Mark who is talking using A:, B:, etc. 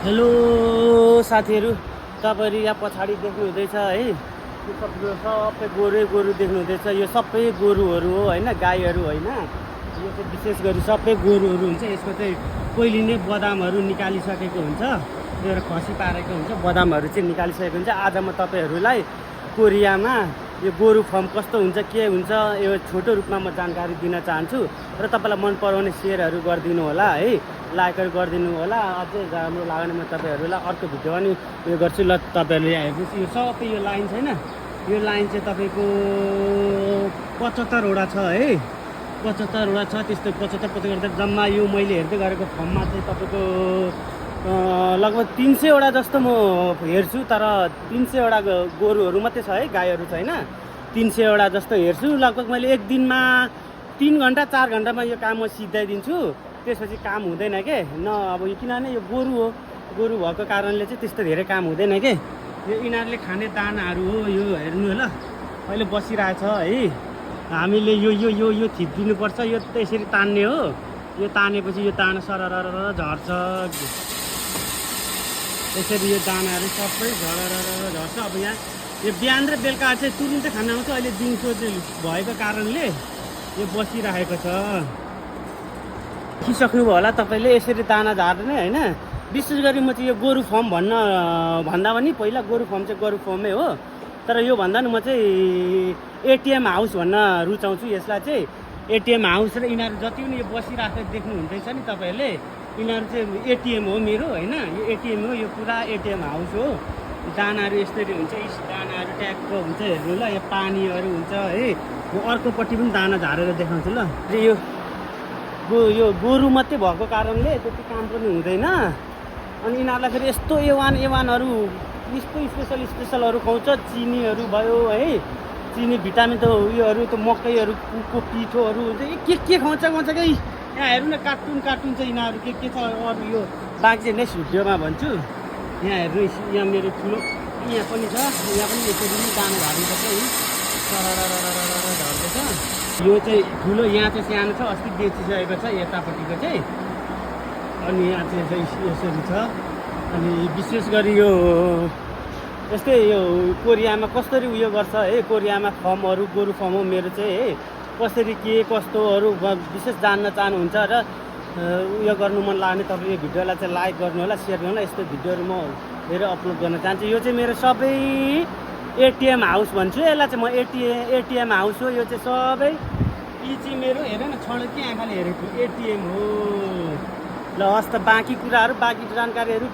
A: Hello साथीहरू, तपाईँहरू यहाँ पछाडि देख्नु हुँदैछ है, यो सबै गोरु देख्नु हुँदैछ। यो सबै गोरुहरू हो होइन, गाईहरू होइन। यो चाहिँ विशेष गरी सबै गोरुहरू हुन्छ। यसको चाहिँ पहिले नै बदामहरू निकालिसकेको हुन्छ, त्यो खसी पारेको हुन्छ, बदामहरू चाहिँ निकालिसकेको हुन्छ। आज म तपाईँहरूलाई कोरियामा यो गोरु फर्म कस्तो हुन्छ, के हुन्छ, यो छोटो रूपमा म जानकारी दिन चाहन्छु र तपाईँलाई मन पराउने सेयरहरू गरिदिनु होला है, लाइकहरू गरिदिनु होला। अझै राम्रो लाग्यो भने म तपाईँहरूलाई अर्को भिडियो पनि उयो गर्छु। ल तपाईँहरूले हेर्नुहोस्, यो सबै यो लाइन छैन, यो लाइन चाहिँ तपाईँको 75वटा छ है, 75वटा छ। त्यस्तो 75 गर्दा जम्मा यो मैले हेर्दै गरेको फर्ममा चाहिँ तपाईँको लगभग 300वटा जस्तो म हेर्छु। तर 300वटा गोरुहरू मात्रै छ है, गाईहरू छैन। 300वटा जस्तो हेर्छु। लगभग मैले एक दिनमा 3 घन्टा 4 घन्टामा यो काम म सिद्धाइदिन्छु। त्यसपछि काम हुँदैन के न। अब किनभने यो गोरु हो, गोरु भएको कारणले चाहिँ त्यस्तो धेरै काम हुँदैन के। यो यिनीहरूले खाने दानाहरू हो, यो हेर्नु होला अहिले बसिरहेछ है। हामीले यो यो यो यो थिचिदिनुपर्छ, यो त्यसरी तान्ने हो। यो तानेपछि यो दाना सरर झर्छ, यसरी यो दानाहरू सबै झरर झर्छ। अब यहाँ यो बिहान र बेलुका चाहिँ तुरुन्तै खाना आउँछ। अहिले दिउँसो भएको कारणले यो बसिरहेको छ। खिसक्नुभयो होला तपाईँले, यसरी दाना झार्ने होइन। विशेष गरी म चाहिँ यो गोरु फर्म भन्दा पनि पहिला गोरु फर्म चाहिँ गोरु फर्मै हो। तर यो भन्दा नि म चाहिँ एटिएम हाउस भन्न रुचाउँछु यसलाई चाहिँ। एटिएम हाउस र यिनीहरू जति पनि यो बसिरहेको देख्नुहुँदैछ नि तपाईँहरूले, यिनीहरू चाहिँ एटिएम हो मेरो होइन। यो एटिएम हो, यो पुरा एटिएम हाउस हो। दानाहरू यसरी हुन्छ, दानाहरू ट्याक्क हुन्छ, हेर्नु ल। यो पानीहरू हुन्छ है। म अर्कोपट्टि पनि दाना झारेर देखाउँछु ल। यो गोरु मात्रै भएको कारणले त्यति काम पनि हुँदैन। अनि यिनीहरूलाई फेरि यस्तो एवानहरू यस्तो स्पेसलहरू खुवाउँछ। चिनीहरू भयो है, चिनी भिटामिन त उयोहरू त मकैहरूको पिठोहरू हुन्छ, के खुवाउँछ कि। यहाँ हेर्नु न, कार्टुन चाहिँ यिनीहरू के छ। अरू यो बाँकी चाहिँ नेक्स्ट भिडियोमा भन्छु। यहाँ हेर्नु, यहाँ मेरो ठुलो यहाँ पनि छ, यहाँ पनि यसरी नै दाना झार्नुपर्छ है, झर्दैछ। यो चाहिँ ठुलो, यहाँ चाहिँ सानो छ, अस्ति बेचिसकेको छ यतापट्टिको चाहिँ। अनि यहाँ चाहिँ यसरी छ। अनि विशेष गरी यो यस्तै यो कोरियामा कसरी उयो गर्छ है, कोरियामा फर्महरू गोरु फर्म हो मेरो चाहिँ है। कसरी के कस्तोहरू विशेष जान्न चाहनुहुन्छ र उयो गर्नु मन लाग्यो भने तपाईँ यो भिडियोलाई चाहिँ लाइक गर्नु होला, सेयर गर्नु होला। यस्तो भिडियोहरू म धेरै अपलोड गर्न चाहन्छु। यो चाहिँ मेरो सबै एटिएम हाउस भन्छु यसलाई चाहिँ म। एटिएम हाउस हो यो चाहिँ सबै। यी चाहिँ मेरो हेर न, छड्के आँखाले हेरेको एटिएम हो। ल हस् त, बाँकी कुराहरू बाँकी जानकारीहरू